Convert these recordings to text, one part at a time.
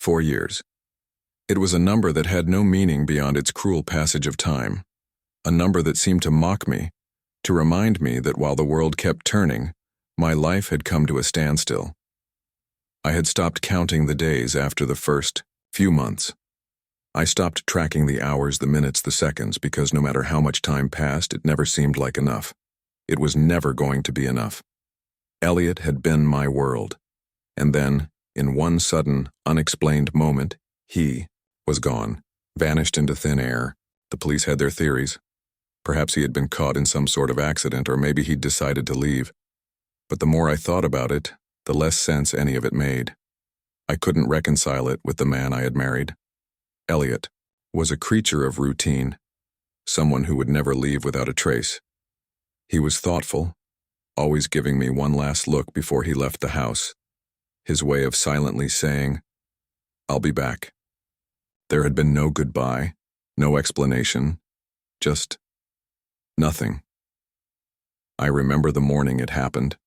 4 years. It was a number that had no meaning beyond its cruel passage of time, a number that seemed to mock me, to remind me that while the world kept turning, my life had come to a standstill. I had stopped counting the days after the first few months. I stopped tracking the hours, the minutes, the seconds, because no matter how much time passed, it never seemed like enough. It was never going to be enough. Elliot had been my world, and then, in one sudden, unexplained moment, he was gone, vanished into thin air. The police had their theories. Perhaps he had been caught in some sort of accident, or maybe he'd decided to leave. But the more I thought about it, the less sense any of it made. I couldn't reconcile it with the man I had married. Elliot was a creature of routine, someone who would never leave without a trace. He was thoughtful, always giving me one last look before he left the house, his way of silently saying, "I'll be back." There had been no goodbye, no explanation, just nothing. I remember the morning it happened.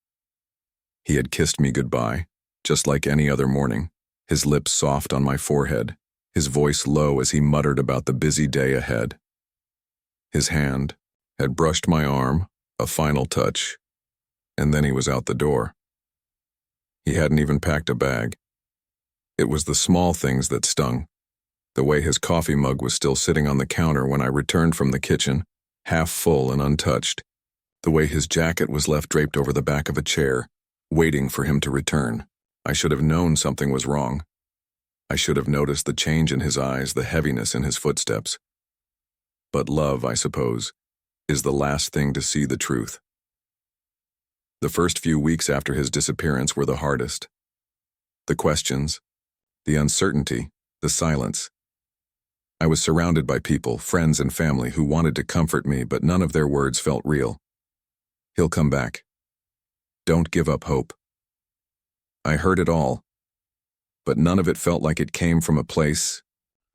He had kissed me goodbye, just like any other morning, his lips soft on my forehead, his voice low as he muttered about the busy day ahead. His hand had brushed my arm, a final touch, and then he was out the door. He hadn't even packed a bag. It was the small things that stung. The way his coffee mug was still sitting on the counter when I returned from the kitchen, half full and untouched. The way his jacket was left draped over the back of a chair, waiting for him to return. I should have known something was wrong. I should have noticed the change in his eyes, the heaviness in his footsteps. But love, I suppose, is the last thing to see the truth. The first few weeks after his disappearance were the hardest. The questions, the uncertainty, the silence. I was surrounded by people, friends and family, who wanted to comfort me, but none of their words felt real. "He'll come back. Don't give up hope." I heard it all, but none of it felt like it came from a place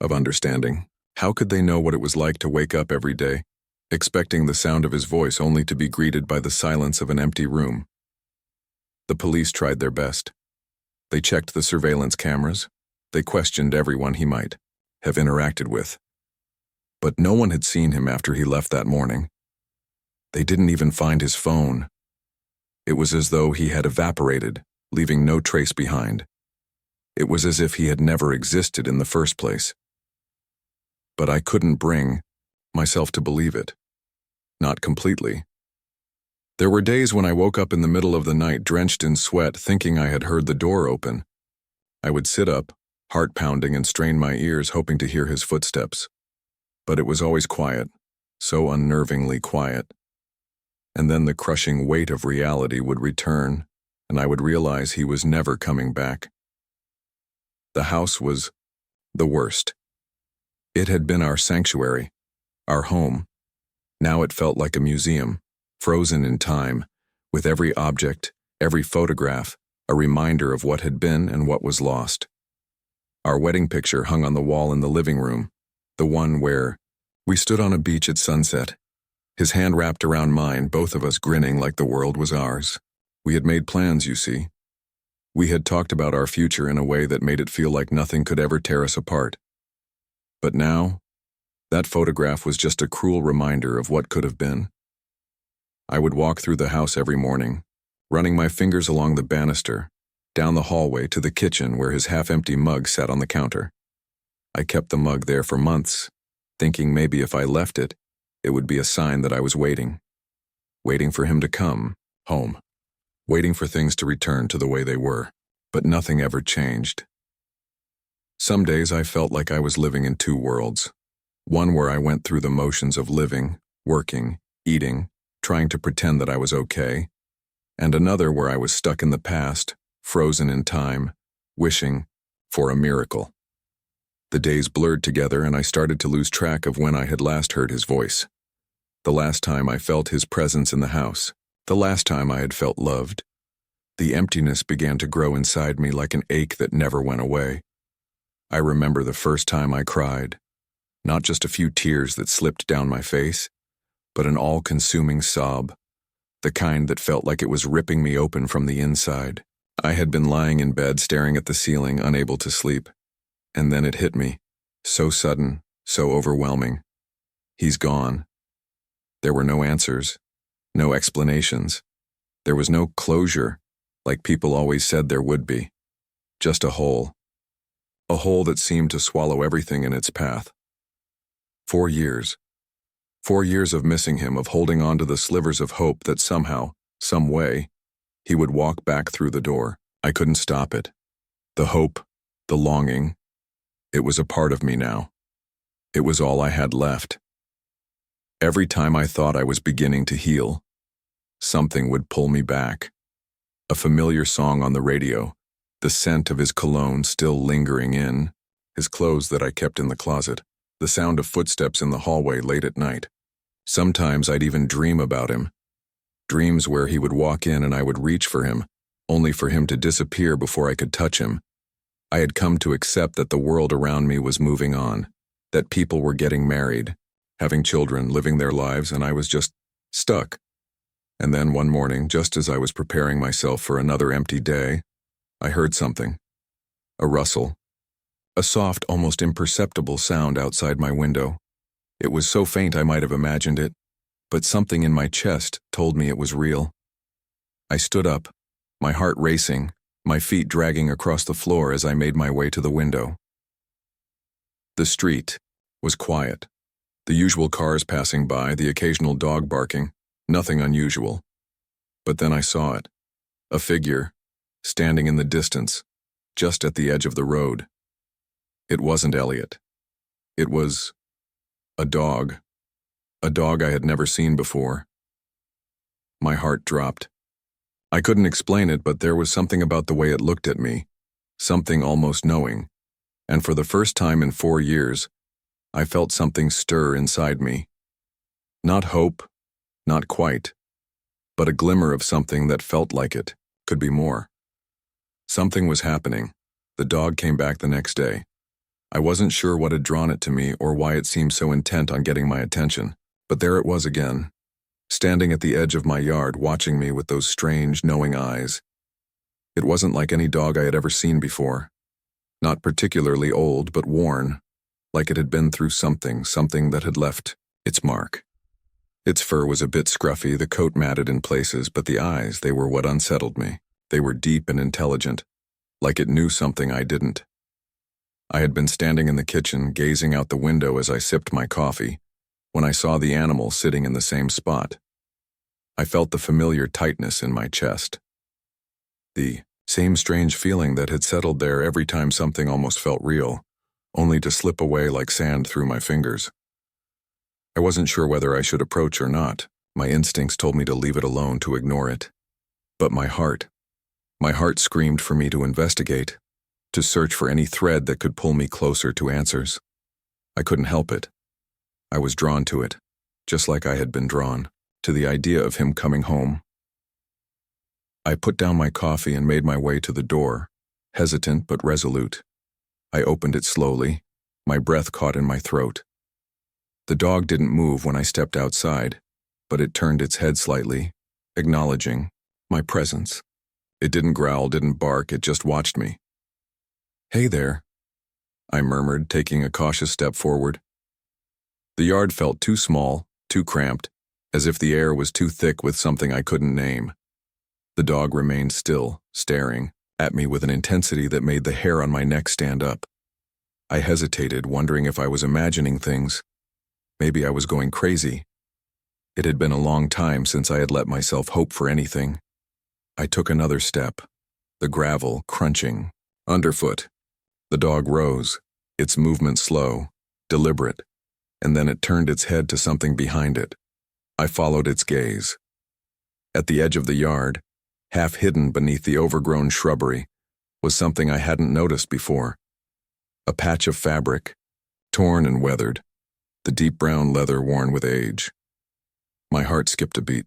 of understanding. How could they know what it was like to wake up every day, expecting the sound of his voice only to be greeted by the silence of an empty room? The police tried their best. They checked the surveillance cameras. They questioned everyone he might have interacted with. But no one had seen him after he left that morning. They didn't even find his phone. It was as though he had evaporated, leaving no trace behind. It was as if he had never existed in the first place. But I couldn't bring myself to believe it. Not completely. There were days when I woke up in the middle of the night drenched in sweat, thinking I had heard the door open. I would sit up, heart pounding, and strain my ears, hoping to hear his footsteps. But it was always quiet, so unnervingly quiet. And then the crushing weight of reality would return, and I would realize he was never coming back. The house was the worst. It had been our sanctuary, our home. Now it felt like a museum, frozen in time, with every object, every photograph, a reminder of what had been and what was lost. Our wedding picture hung on the wall in the living room, the one where we stood on a beach at sunset, his hand wrapped around mine, both of us grinning like the world was ours. We had made plans, you see. We had talked about our future in a way that made it feel like nothing could ever tear us apart. But now, that photograph was just a cruel reminder of what could have been. I would walk through the house every morning, running my fingers along the banister, down the hallway to the kitchen where his half-empty mug sat on the counter. I kept the mug there for months, thinking maybe if I left it, it would be a sign that I was waiting for him to come home, waiting for things to return to the way they were. But nothing ever changed. Some days I felt like I was living in two worlds, one where I went through the motions of living, working, eating, trying to pretend that I was okay, and another where I was stuck in the past, frozen in time, wishing for a miracle. The days blurred together and I started to lose track of when I had last heard his voice. The last time I felt his presence in the house. The last time I had felt loved. The emptiness began to grow inside me like an ache that never went away. I remember the first time I cried. Not just a few tears that slipped down my face, but an all-consuming sob. The kind that felt like it was ripping me open from the inside. I had been lying in bed staring at the ceiling, unable to sleep. And then it hit me. So sudden, so overwhelming. He's gone. There were no answers, no explanations. There was no closure, like people always said there would be. Just a hole. A hole that seemed to swallow everything in its path. 4 years. 4 years of missing him, of holding on to the slivers of hope that somehow, some way, he would walk back through the door. I couldn't stop it. The hope, the longing, it was a part of me now. It was all I had left. Every time I thought I was beginning to heal, something would pull me back. A familiar song on the radio, the scent of his cologne still lingering in, his clothes that I kept in the closet, the sound of footsteps in the hallway late at night. Sometimes I'd even dream about him. Dreams where he would walk in and I would reach for him, only for him to disappear before I could touch him. I had come to accept that the world around me was moving on, that people were getting married, having children, living their lives, and I was just stuck. And then one morning, just as I was preparing myself for another empty day, I heard something. A rustle. A soft, almost imperceptible sound outside my window. It was so faint I might have imagined it, but something in my chest told me it was real. I stood up, my heart racing, my feet dragging across the floor as I made my way to the window. The street was quiet. The usual cars passing by, the occasional dog barking, nothing unusual. But then I saw it. A figure, standing in the distance, just at the edge of the road. It wasn't Elliot. It was a dog. A dog I had never seen before. My heart dropped. I couldn't explain it, but there was something about the way it looked at me, something almost knowing. And for the first time in 4 years, I felt something stir inside me. Not hope, not quite, but a glimmer of something that felt like it could be more. Something was happening. The dog came back the next day. I wasn't sure what had drawn it to me or why it seemed so intent on getting my attention, but there it was again, standing at the edge of my yard watching me with those strange, knowing eyes. It wasn't like any dog I had ever seen before. Not particularly old, but worn, like it had been through something that had left its mark. Its fur was a bit scruffy, the coat matted in places, but the eyes, they were what unsettled me. They were deep and intelligent, like it knew something I didn't. I had been standing in the kitchen, gazing out the window as I sipped my coffee, when I saw the animal sitting in the same spot. I felt the familiar tightness in my chest. The same strange feeling that had settled there every time something almost felt real, only to slip away like sand through my fingers. I wasn't sure whether I should approach or not. My instincts told me to leave it alone, to ignore it. But my heart screamed for me to investigate, to search for any thread that could pull me closer to answers. I couldn't help it. I was drawn to it, just like I had been drawn to the idea of him coming home. I put down my coffee and made my way to the door, hesitant but resolute. I opened it slowly, my breath caught in my throat. The dog didn't move when I stepped outside, but it turned its head slightly, acknowledging my presence. It didn't growl, didn't bark, it just watched me. "Hey there," I murmured, taking a cautious step forward. The yard felt too small, too cramped, as if the air was too thick with something I couldn't name. The dog remained still, staring at me with an intensity that made the hair on my neck stand up. I hesitated, wondering if I was imagining things. Maybe I was going crazy. It had been a long time since I had let myself hope for anything. I took another step, the gravel crunching underfoot. The dog rose, its movement slow, deliberate, and then it turned its head to something behind it. I followed its gaze. At the edge of the yard, half hidden beneath the overgrown shrubbery, was something I hadn't noticed before. A patch of fabric, torn and weathered, the deep brown leather worn with age. My heart skipped a beat.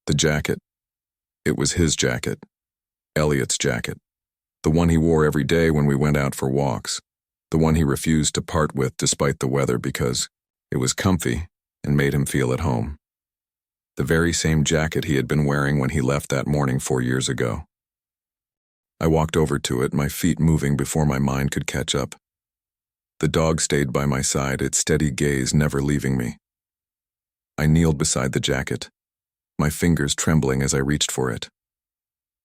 The jacket. It was his jacket. Elliot's jacket. The one he wore every day when we went out for walks. The one he refused to part with despite the weather because it was comfy and made him feel at home. The very same jacket he had been wearing when he left that morning 4 years ago. I walked over to it, my feet moving before my mind could catch up. The dog stayed by my side, its steady gaze never leaving me. I kneeled beside the jacket, my fingers trembling as I reached for it.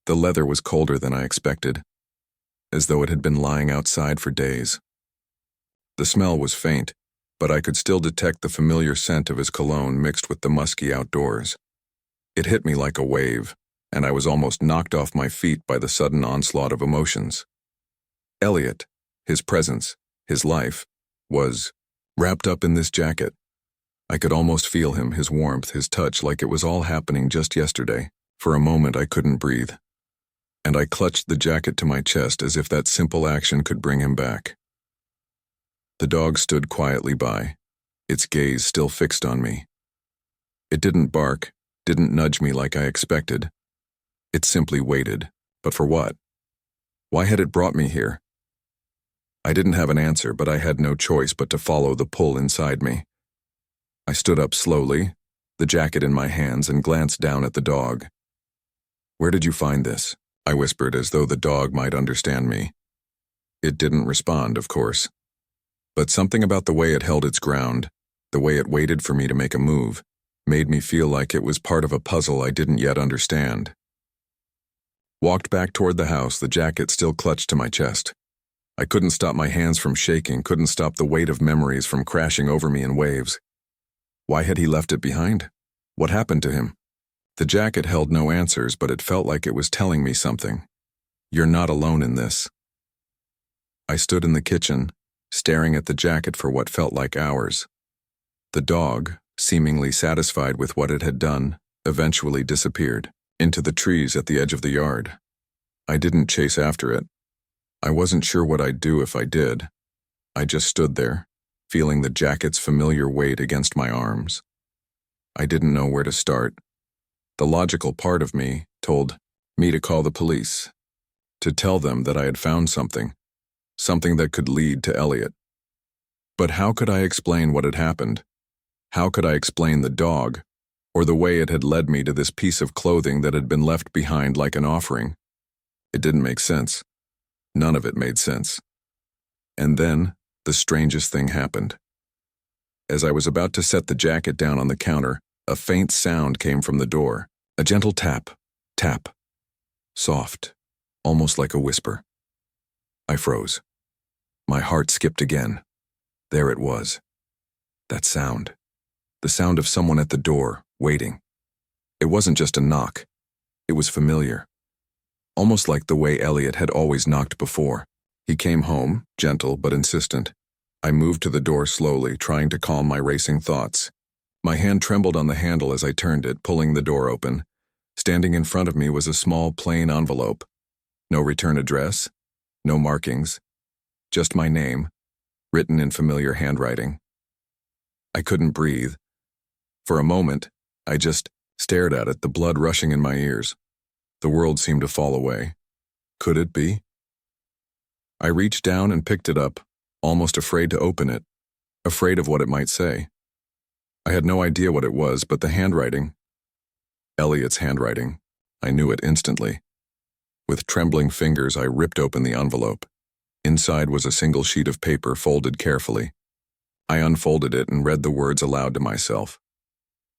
The leather was colder than I expected, as though it had been lying outside for days. The smell was faint, but I could still detect the familiar scent of his cologne mixed with the musky outdoors. It hit me like a wave, and I was almost knocked off my feet by the sudden onslaught of emotions. Elliot, his presence, his life, was wrapped up in this jacket. I could almost feel him, his warmth, his touch, like it was all happening just yesterday. For a moment I couldn't breathe, and I clutched the jacket to my chest as if that simple action could bring him back. The dog stood quietly by, its gaze still fixed on me. It didn't bark, didn't nudge me like I expected. It simply waited. But for what? Why had it brought me here? I didn't have an answer, but I had no choice but to follow the pull inside me. I stood up slowly, the jacket in my hands, and glanced down at the dog. "Where did you find this?" I whispered, as though the dog might understand me. It didn't respond, of course. But something about the way it held its ground, the way it waited for me to make a move, made me feel like it was part of a puzzle I didn't yet understand. Walked back toward the house, the jacket still clutched to my chest. I couldn't stop my hands from shaking, couldn't stop the weight of memories from crashing over me in waves. Why had he left it behind? What happened to him? The jacket held no answers, but it felt like it was telling me something. "You're not alone in this." I stood in the kitchen, staring at the jacket for what felt like hours. The dog, seemingly satisfied with what it had done, eventually disappeared into the trees at the edge of the yard. I didn't chase after it. I wasn't sure what I'd do if I did. I just stood there, feeling the jacket's familiar weight against my arms. I didn't know where to start. The logical part of me told me to call the police, to tell them that I had found something that could lead to Elliot. But how could I explain what had happened? How could I explain the dog, or the way it had led me to this piece of clothing that had been left behind like an offering? It didn't make sense. None of it made sense. And then, the strangest thing happened. As I was about to set the jacket down on the counter, a faint sound came from the door. A gentle tap, tap. Soft, almost like a whisper. I froze. My heart skipped again. There it was. That sound. The sound of someone at the door, waiting. It wasn't just a knock. It was familiar. Almost like the way Elliot had always knocked before. He came home, gentle but insistent. I moved to the door slowly, trying to calm my racing thoughts. My hand trembled on the handle as I turned it, pulling the door open. Standing in front of me was a small, plain envelope. No return address, no markings, just my name, written in familiar handwriting. I couldn't breathe. For a moment, I just stared at it, the blood rushing in my ears. The world seemed to fall away. Could it be? I reached down and picked it up, almost afraid to open it, afraid of what it might say. I had no idea what it was, but the handwriting. Elliot's handwriting. I knew it instantly. With trembling fingers, I ripped open the envelope. Inside was a single sheet of paper folded carefully. I unfolded it and read the words aloud to myself.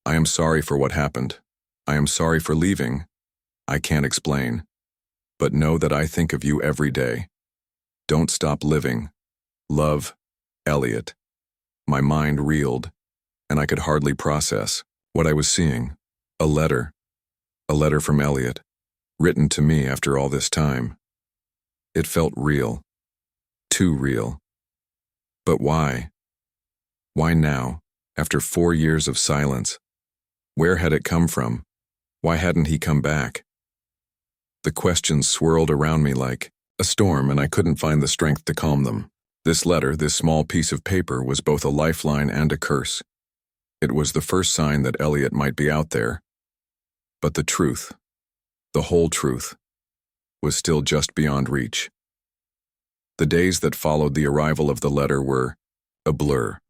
"I am sorry for what happened. I am sorry for leaving. I can't explain. But know that I think of you every day. Don't stop living. Love, Elliot." My mind reeled, and I could hardly process what I was seeing. A letter from Elliot, written to me after all this time. It felt real, too real. But why? Why now, after 4 years of silence? Where had it come from? Why hadn't he come back? The questions swirled around me like a storm, and I couldn't find the strength to calm them. This letter, this small piece of paper, was both a lifeline and a curse. It was the first sign that Elliot might be out there. But the truth, the whole truth, was still just beyond reach. The days that followed the arrival of the letter were a blur.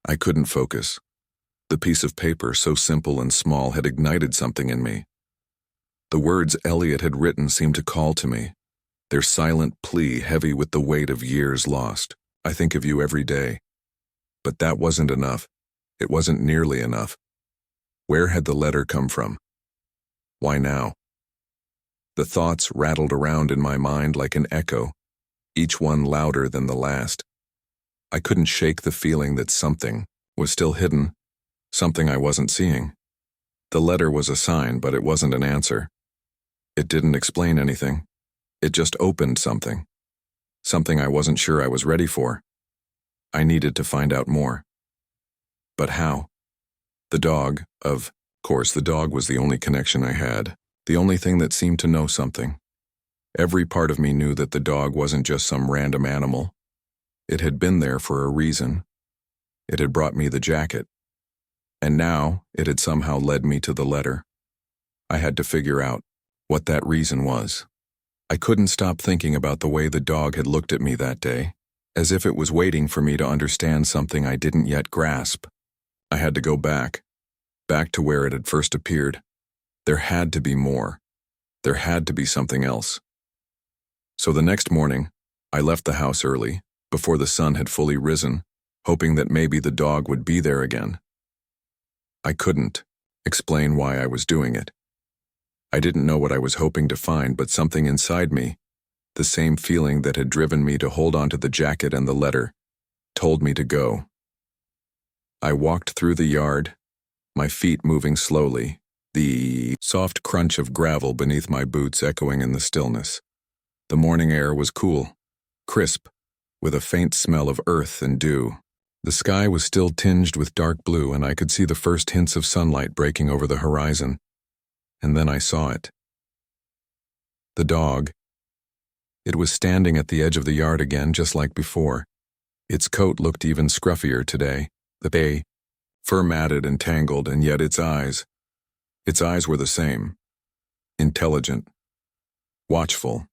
I couldn't focus. The piece of paper, so simple and small, had ignited something in me. The words Elliot had written seemed to call to me, their silent plea heavy with the weight of years lost. I think of you every day. But that wasn't enough. It wasn't nearly enough. Where had the letter come from? Why now? The thoughts rattled around in my mind like an echo, each one louder than the last. I couldn't shake the feeling that something was still hidden, something I wasn't seeing. The letter was a sign, but it wasn't an answer. It didn't explain anything. It just opened something. Something I wasn't sure I was ready for. I needed to find out more. But how? The dog, of course, the dog was the only connection I had, the only thing that seemed to know something. Every part of me knew that the dog wasn't just some random animal. It had been there for a reason. It had brought me the jacket. And now it had somehow led me to the letter. I had to figure out what that reason was. I couldn't stop thinking about the way the dog had looked at me that day, as if it was waiting for me to understand something I didn't yet grasp. I had to go back to where it had first appeared. There had to be more. There had to be something else. So the next morning, I left the house early, before the sun had fully risen, hoping that maybe the dog would be there again. I couldn't explain why I was doing it. I didn't know what I was hoping to find, but something inside me, the same feeling that had driven me to hold onto the jacket and the letter, told me to go. I walked through the yard, my feet moving slowly, the soft crunch of gravel beneath my boots echoing in the stillness. The morning air was cool, crisp, with a faint smell of earth and dew. The sky was still tinged with dark blue, and I could see the first hints of sunlight breaking over the horizon. And then I saw it. The dog. It was standing at the edge of the yard again, just like before. Its coat looked even scruffier today, the fur matted and tangled, and yet its eyes were the same. Intelligent. Watchful.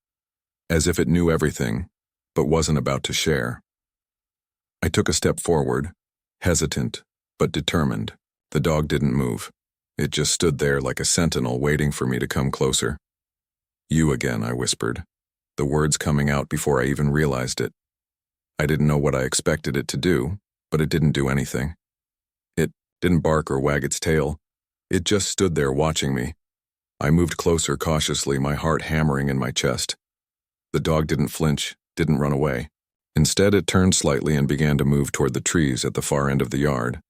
As if it knew everything, but wasn't about to share. I took a step forward, hesitant, but determined. The dog didn't move. It just stood there like a sentinel waiting for me to come closer. "You again," I whispered, the words coming out before I even realized it. I didn't know what I expected it to do, but it didn't do anything. It didn't bark or wag its tail. It just stood there watching me. I moved closer cautiously, my heart hammering in my chest. The dog didn't flinch, didn't run away. Instead, it turned slightly and began to move toward the trees at the far end of the yard.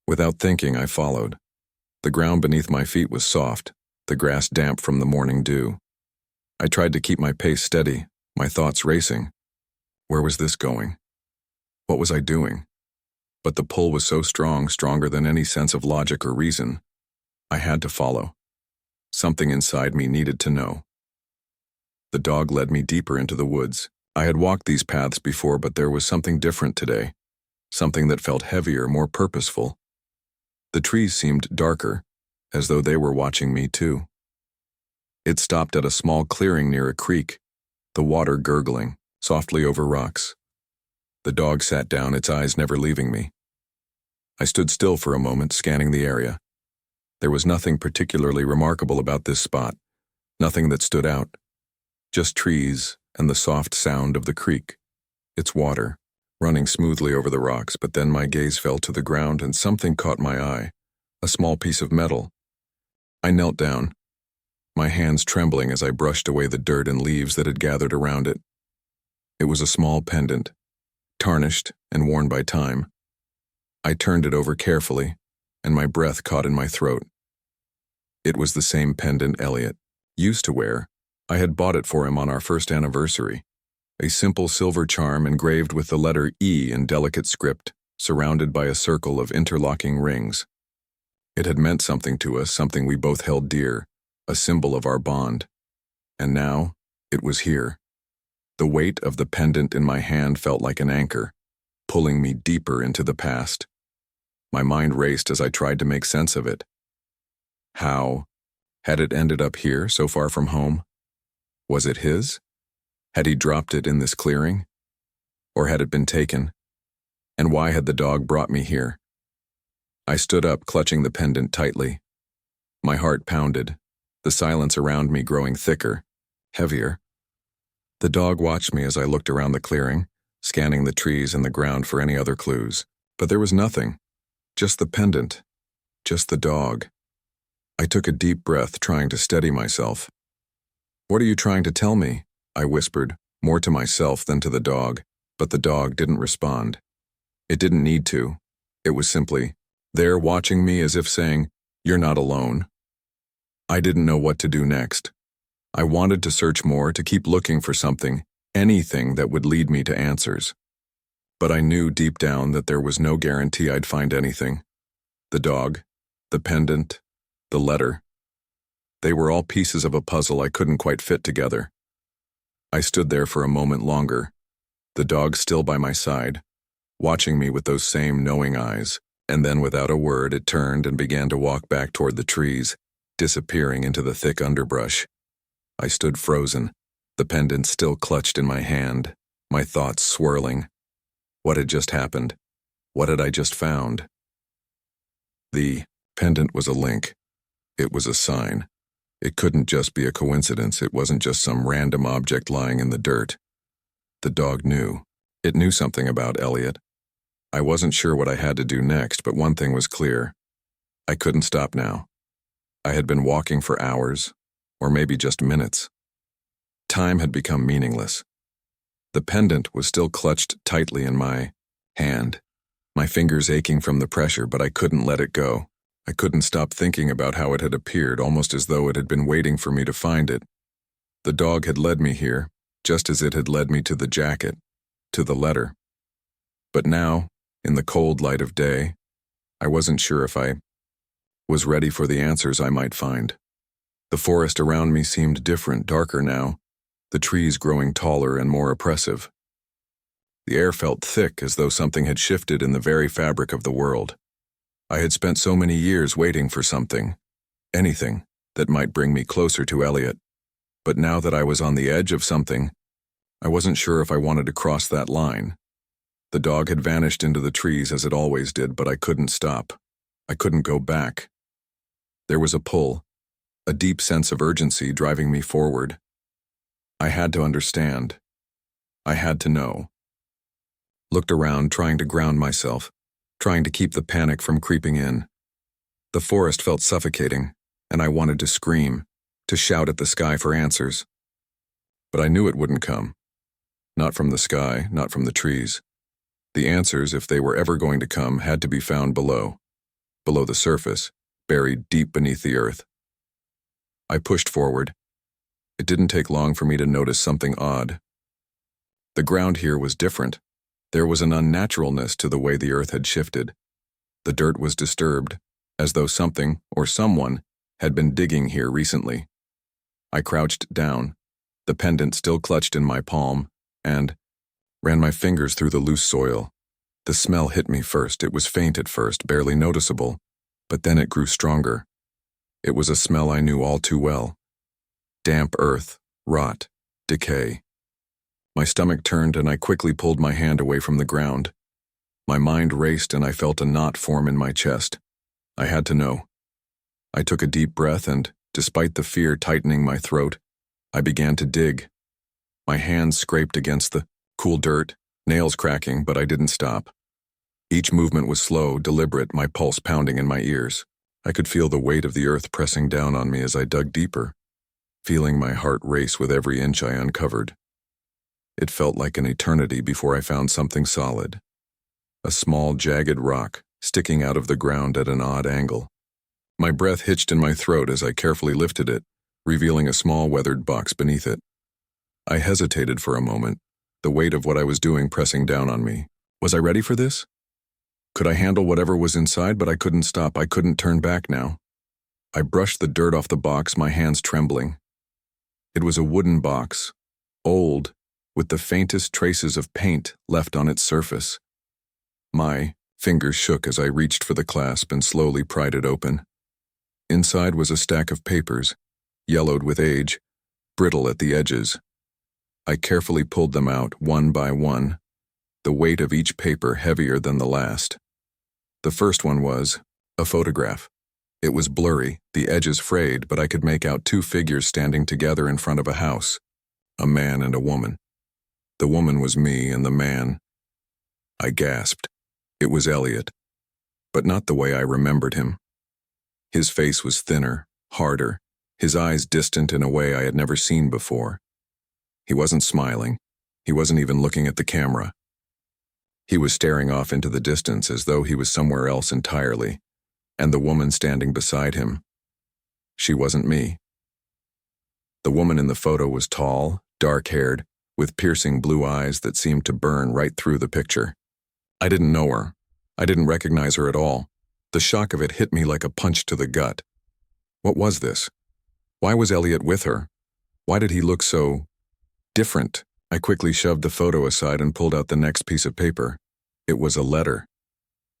Without thinking, I followed. The ground beneath my feet was soft, the grass damp from the morning dew. I tried to keep my pace steady, my thoughts racing. Where was this going? What was I doing? But the pull was so strong, stronger than any sense of logic or reason. I had to follow. Something inside me needed to know. The dog led me deeper into the woods. I had walked these paths before, but there was something different today. Something that felt heavier, more purposeful. The trees seemed darker, as though they were watching me too. It stopped at a small clearing near a creek, the water gurgling softly over rocks. The dog sat down, its eyes never leaving me. I stood still for a moment, scanning the area. There was nothing particularly remarkable about this spot, nothing that stood out. Just trees and the soft sound of the creek, its water, running smoothly over the rocks. But then my gaze fell to the ground and something caught my eye, a small piece of metal. I knelt down, my hands trembling as I brushed away the dirt and leaves that had gathered around it. It was a small pendant, tarnished and worn by time. I turned it over carefully, and my breath caught in my throat. It was the same pendant Elliot used to wear. I had bought it for him on our first anniversary. A simple silver charm engraved with the letter E in delicate script, surrounded by a circle of interlocking rings. It had meant something to us, something we both held dear, a symbol of our bond. And now, it was here. The weight of the pendant in my hand felt like an anchor, pulling me deeper into the past. My mind raced as I tried to make sense of it. How had it ended up here, so far from home? Was it his? Had he dropped it in this clearing? Or had it been taken? And why had the dog brought me here? I stood up, clutching the pendant tightly. My heart pounded, the silence around me growing thicker, heavier. The dog watched me as I looked around the clearing, scanning the trees and the ground for any other clues. But there was nothing. Just the pendant. Just the dog. I took a deep breath, trying to steady myself. "What are you trying to tell me?" I whispered, more to myself than to the dog, but the dog didn't respond. It didn't need to. It was simply there watching me as if saying, "You're not alone." I didn't know what to do next. I wanted to search more, to keep looking for something, anything that would lead me to answers. But I knew deep down that there was no guarantee I'd find anything. The dog, the pendant, the letter. They were all pieces of a puzzle I couldn't quite fit together. I stood there for a moment longer, the dog still by my side, watching me with those same knowing eyes, and then without a word it turned and began to walk back toward the trees, disappearing into the thick underbrush. I stood frozen, the pendant still clutched in my hand, my thoughts swirling. What had just happened? What had I just found? The pendant was a link. It was a sign. It couldn't just be a coincidence. It wasn't just some random object lying in the dirt. The dog knew. It knew something about Elliot. I wasn't sure what I had to do next, but one thing was clear. I couldn't stop now. I had been walking for hours, or maybe just minutes. Time had become meaningless. The pendant was still clutched tightly in my hand, my fingers aching from the pressure, but I couldn't let it go. I couldn't stop thinking about how it had appeared, almost as though it had been waiting for me to find it. The dog had led me here, just as it had led me to the jacket, to the letter. But now, in the cold light of day, I wasn't sure if I was ready for the answers I might find. The forest around me seemed different, darker now, the trees growing taller and more oppressive. The air felt thick, as though something had shifted in the very fabric of the world. I had spent so many years waiting for something, anything, that might bring me closer to Elliot. But now that I was on the edge of something, I wasn't sure if I wanted to cross that line. The dog had vanished into the trees as it always did, but I couldn't stop. I couldn't go back. There was a pull, a deep sense of urgency driving me forward. I had to understand. I had to know. Looked around, trying to ground myself, trying to keep the panic from creeping in. The forest felt suffocating, and I wanted to scream, to shout at the sky for answers. But I knew it wouldn't come. Not from the sky, not from the trees. The answers, if they were ever going to come, had to be found below the surface, buried deep beneath the earth. I pushed forward. It didn't take long for me to notice something odd. The ground here was different. There was an unnaturalness to the way the earth had shifted. The dirt was disturbed, as though something or someone had been digging here recently. I crouched down, the pendant still clutched in my palm, and ran my fingers through the loose soil. The smell hit me first. It was faint at first, barely noticeable, but then it grew stronger. It was a smell I knew all too well. Damp earth, rot, decay. My stomach turned and I quickly pulled my hand away from the ground. My mind raced and I felt a knot form in my chest. I had to know. I took a deep breath and, despite the fear tightening my throat, I began to dig. My hands scraped against the cool dirt, nails cracking, but I didn't stop. Each movement was slow, deliberate, my pulse pounding in my ears. I could feel the weight of the earth pressing down on me as I dug deeper, feeling my heart race with every inch I uncovered. It felt like an eternity before I found something solid. A small, jagged rock, sticking out of the ground at an odd angle. My breath hitched in my throat as I carefully lifted it, revealing a small weathered box beneath it. I hesitated for a moment, the weight of what I was doing pressing down on me. Was I ready for this? Could I handle whatever was inside? But I couldn't stop. I couldn't turn back now. I brushed the dirt off the box, my hands trembling. It was a wooden box, old, with the faintest traces of paint left on its surface. My fingers shook as I reached for the clasp and slowly pried it open. Inside was a stack of papers, yellowed with age, brittle at the edges. I carefully pulled them out one by one, the weight of each paper heavier than the last. The first one was a photograph. It was blurry, the edges frayed, but I could make out two figures standing together in front of a house, a man and a woman. The woman was me, and the man, I gasped. It was Elliot, but not the way I remembered him. His face was thinner, harder, his eyes distant in a way I had never seen before. He wasn't smiling. He wasn't even looking at the camera. He was staring off into the distance as though he was somewhere else entirely, and the woman standing beside him, she wasn't me. The woman in the photo was tall, dark-haired, with piercing blue eyes that seemed to burn right through the picture. I didn't know her. I didn't recognize her at all. The shock of it hit me like a punch to the gut. What was this? Why was Elliot with her? Why did he look so different? I quickly shoved the photo aside and pulled out the next piece of paper. It was a letter.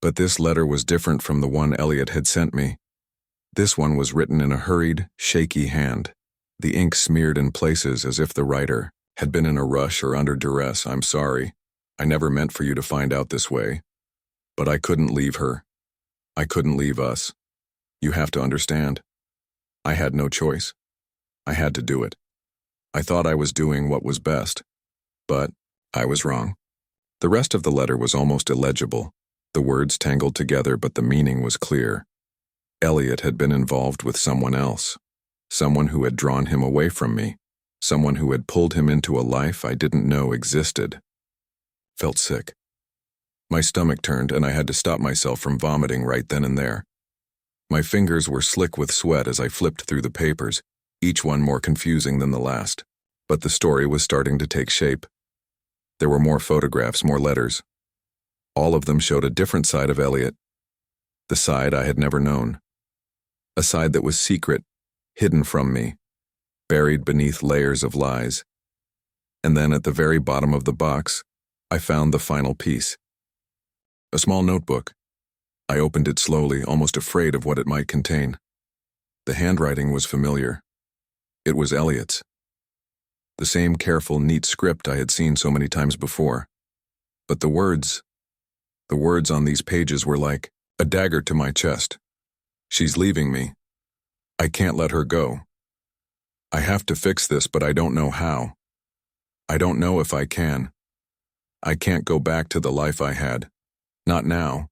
But this letter was different from the one Elliot had sent me. This one was written in a hurried, shaky hand, the ink smeared in places as if the writer had been in a rush or under duress. I'm sorry. I never meant for you to find out this way. But I couldn't leave her. I couldn't leave us. You have to understand. I had no choice. I had to do it. I thought I was doing what was best. But I was wrong. The rest of the letter was almost illegible. The words tangled together, but the meaning was clear. Elliot had been involved with someone else. Someone who had drawn him away from me. Someone who had pulled him into a life I didn't know existed. Felt sick. My stomach turned and I had to stop myself from vomiting right then and there. My fingers were slick with sweat as I flipped through the papers, each one more confusing than the last. But the story was starting to take shape. There were more photographs, more letters. All of them showed a different side of Elliot. The side I had never known. A side that was secret, hidden from me, buried beneath layers of lies. And then at the very bottom of the box, I found the final piece. A small notebook. I opened it slowly, almost afraid of what it might contain. The handwriting was familiar. It was Elliot's. The same careful, neat script I had seen so many times before. But the words on these pages were like a dagger to my chest. She's leaving me. I can't let her go. I have to fix this, but I don't know how. I don't know if I can. I can't go back to the life I had. Not now.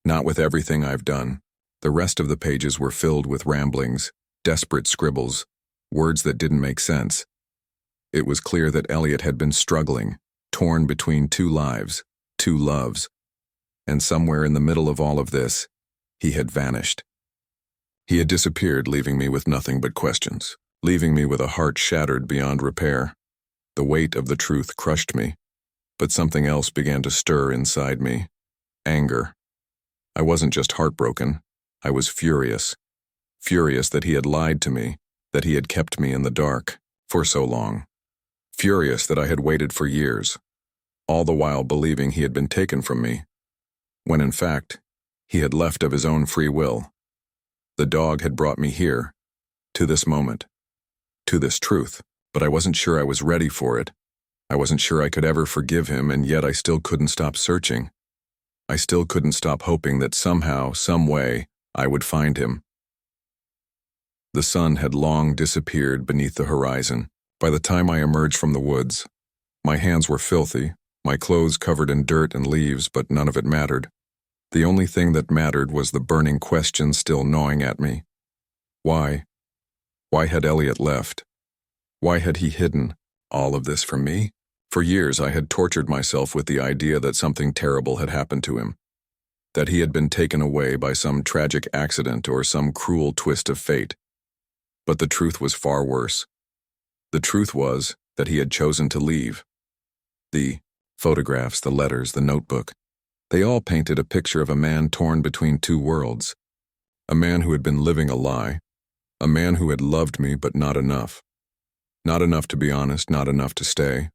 Not with everything I've done. The rest of the pages were filled with ramblings, desperate scribbles, words that didn't make sense. It was clear that Elliot had been struggling, torn between two lives, two loves. And somewhere in the middle of all of this, he had vanished. He had disappeared, leaving me with nothing but questions, leaving me with a heart shattered beyond repair. The weight of the truth crushed me, but something else began to stir inside me. Anger. I wasn't just heartbroken. I was furious. Furious that he had lied to me, that he had kept me in the dark for so long. Furious that I had waited for years, all the while believing he had been taken from me, when in fact, he had left of his own free will. The dog had brought me here, to this moment, to this truth, but I wasn't sure I was ready for it. I wasn't sure I could ever forgive him, and yet I still couldn't stop searching. I still couldn't stop hoping that somehow, some way, I would find him. The sun had long disappeared beneath the horizon. By the time I emerged from the woods, my hands were filthy, my clothes covered in dirt and leaves, but none of it mattered. The only thing that mattered was the burning question still gnawing at me. Why? Why had Elliot left? Why had he hidden all of this from me? For years I had tortured myself with the idea that something terrible had happened to him, that he had been taken away by some tragic accident or some cruel twist of fate. But the truth was far worse. The truth was that he had chosen to leave. The photographs, the letters, the notebook, they all painted a picture of a man torn between two worlds. A man who had been living a lie. A man who had loved me, but not enough. Not enough to be honest, not enough to stay.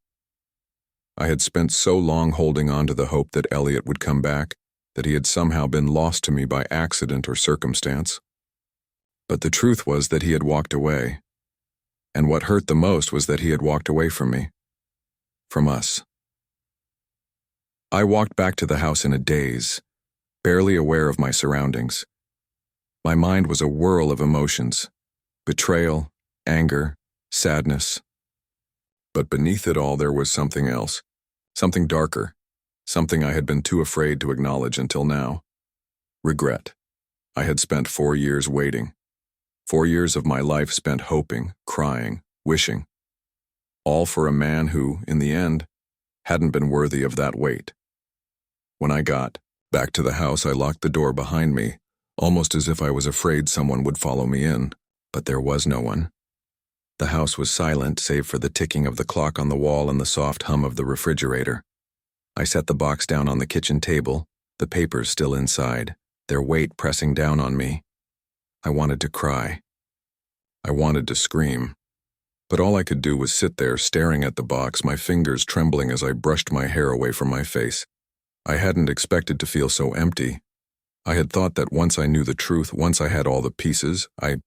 I had spent so long holding on to the hope that Elliot would come back, that he had somehow been lost to me by accident or circumstance. But the truth was that he had walked away. And what hurt the most was that he had walked away from me. From us. I walked back to the house in a daze, barely aware of my surroundings. My mind was a whirl of emotions. Betrayal, anger, sadness. But beneath it all there was something else, something darker, something I had been too afraid to acknowledge until now. Regret. I had spent 4 years waiting. 4 years of my life spent hoping, crying, wishing. All for a man who, in the end, hadn't been worthy of that wait. When I got back to the house, I locked the door behind me, almost as if I was afraid someone would follow me in, but there was no one. The house was silent save for the ticking of the clock on the wall and the soft hum of the refrigerator. I set the box down on the kitchen table, the papers still inside, their weight pressing down on me. I wanted to cry. I wanted to scream. But all I could do was sit there staring at the box, my fingers trembling as I brushed my hair away from my face. I hadn't expected to feel so empty. I had thought that once I knew the truth, once I had all the pieces, I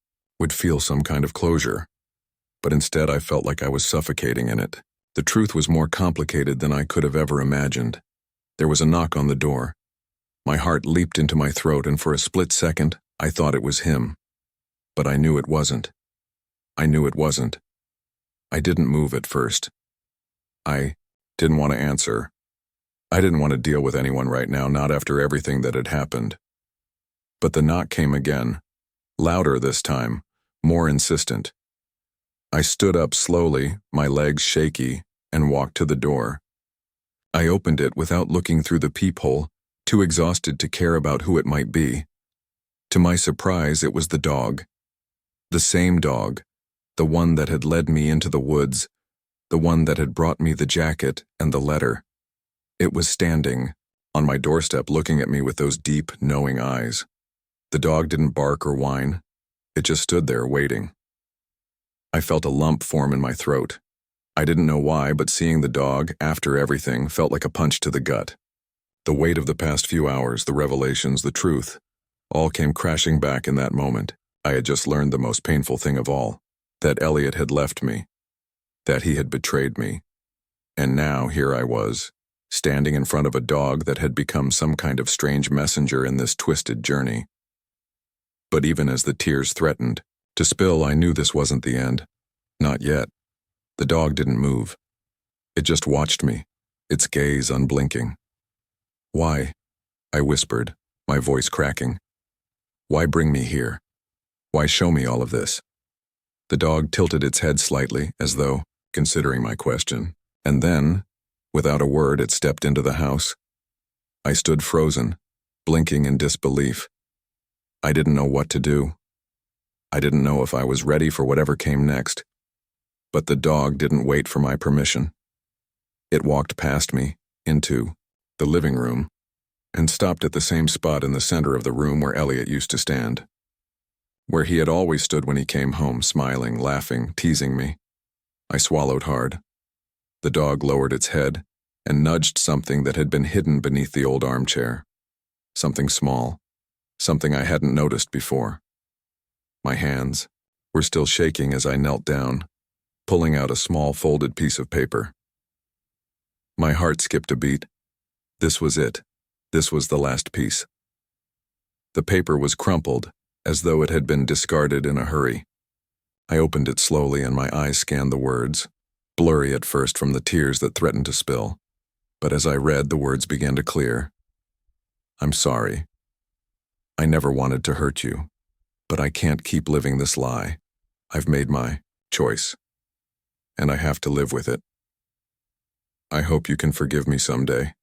would feel some kind of closure. But instead I felt like I was suffocating in it. The truth was more complicated than I could have ever imagined. There was a knock on the door. My heart leaped into my throat, and for a split second, I thought it was him. But I knew it wasn't. I knew it wasn't. I didn't move at first. I didn't want to answer. I didn't want to deal with anyone right now, not after everything that had happened. But the knock came again, louder this time, more insistent. I stood up slowly, my legs shaky, and walked to the door. I opened it without looking through the peephole, too exhausted to care about who it might be. To my surprise, it was the dog. The same dog, the one that had led me into the woods, the one that had brought me the jacket and the letter. It was standing on my doorstep looking at me with those deep, knowing eyes. The dog didn't bark or whine. It just stood there waiting. I felt a lump form in my throat. I didn't know why, but seeing the dog, after everything, felt like a punch to the gut. The weight of the past few hours, the revelations, the truth, all came crashing back in that moment. I had just learned the most painful thing of all, that Elliot had left me, that he had betrayed me. And now here I was, standing in front of a dog that had become some kind of strange messenger in this twisted journey. But even as the tears threatened to spill, I knew this wasn't the end. Not yet. The dog didn't move. It just watched me, its gaze unblinking. "Why?" I whispered, my voice cracking. "Why bring me here? Why show me all of this?" The dog tilted its head slightly, as though considering my question, and then, without a word, it stepped into the house. I stood frozen, blinking in disbelief. I didn't know what to do. I didn't know if I was ready for whatever came next. But the dog didn't wait for my permission. It walked past me, into the living room, and stopped at the same spot in the center of the room where Elliot used to stand. Where he had always stood when he came home, smiling, laughing, teasing me. I swallowed hard. The dog lowered its head and nudged something that had been hidden beneath the old armchair. Something small, something I hadn't noticed before. My hands were still shaking as I knelt down, pulling out a small folded piece of paper. My heart skipped a beat. This was it. This was the last piece. The paper was crumpled, as though it had been discarded in a hurry. I opened it slowly and my eyes scanned the words, blurry at first from the tears that threatened to spill. But as I read, the words began to clear. "I'm sorry. I never wanted to hurt you, but I can't keep living this lie. I've made my choice, and I have to live with it. I hope you can forgive me someday.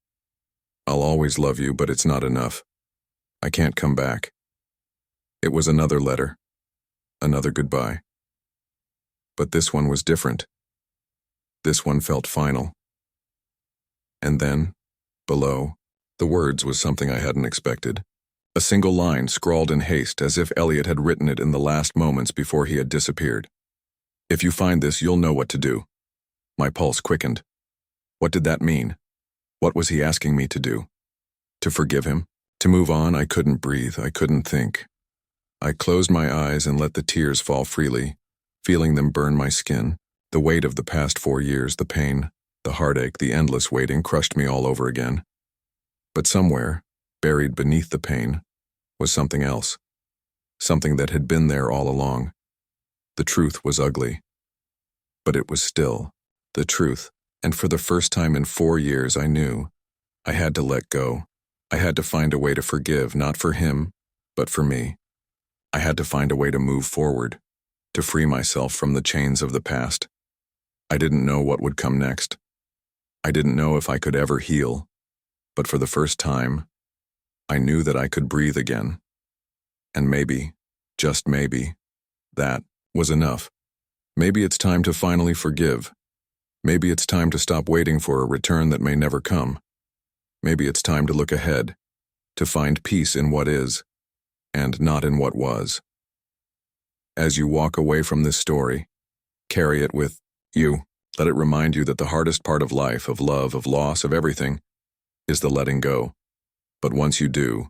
I'll always love you, but it's not enough. I can't come back." It was another letter, another goodbye. But this one was different. This one felt final. And then, below, the words was something I hadn't expected. A single line scrawled in haste, as if Elliot had written it in the last moments before he had disappeared. "If you find this, you'll know what to do." My pulse quickened. What did that mean? What was he asking me to do? To forgive him? To move on? I couldn't breathe. I couldn't think. I closed my eyes and let the tears fall freely, feeling them burn my skin. The weight of the past 4 years, the pain, the heartache, the endless waiting crushed me all over again. But somewhere, buried beneath the pain, was something else. Something that had been there all along. The truth was ugly. But it was still the truth, and for the first time in 4 years I knew I had to let go. I had to find a way to forgive, not for him, but for me. I had to find a way to move forward, to free myself from the chains of the past. I didn't know what would come next. I didn't know if I could ever heal, but for the first time, I knew that I could breathe again. And maybe, just maybe, that was enough. Maybe it's time to finally forgive. Maybe it's time to stop waiting for a return that may never come. Maybe it's time to look ahead, to find peace in what is, and not in what was. As you walk away from this story, carry it with you. Let it remind you that the hardest part of life, of love, of loss, of everything, is the letting go. But once you do,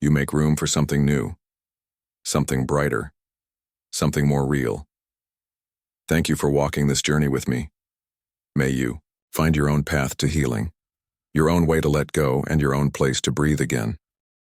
you make room for something new, something brighter, something more real. Thank you for walking this journey with me. May you find your own path to healing, your own way to let go, and your own place to breathe again.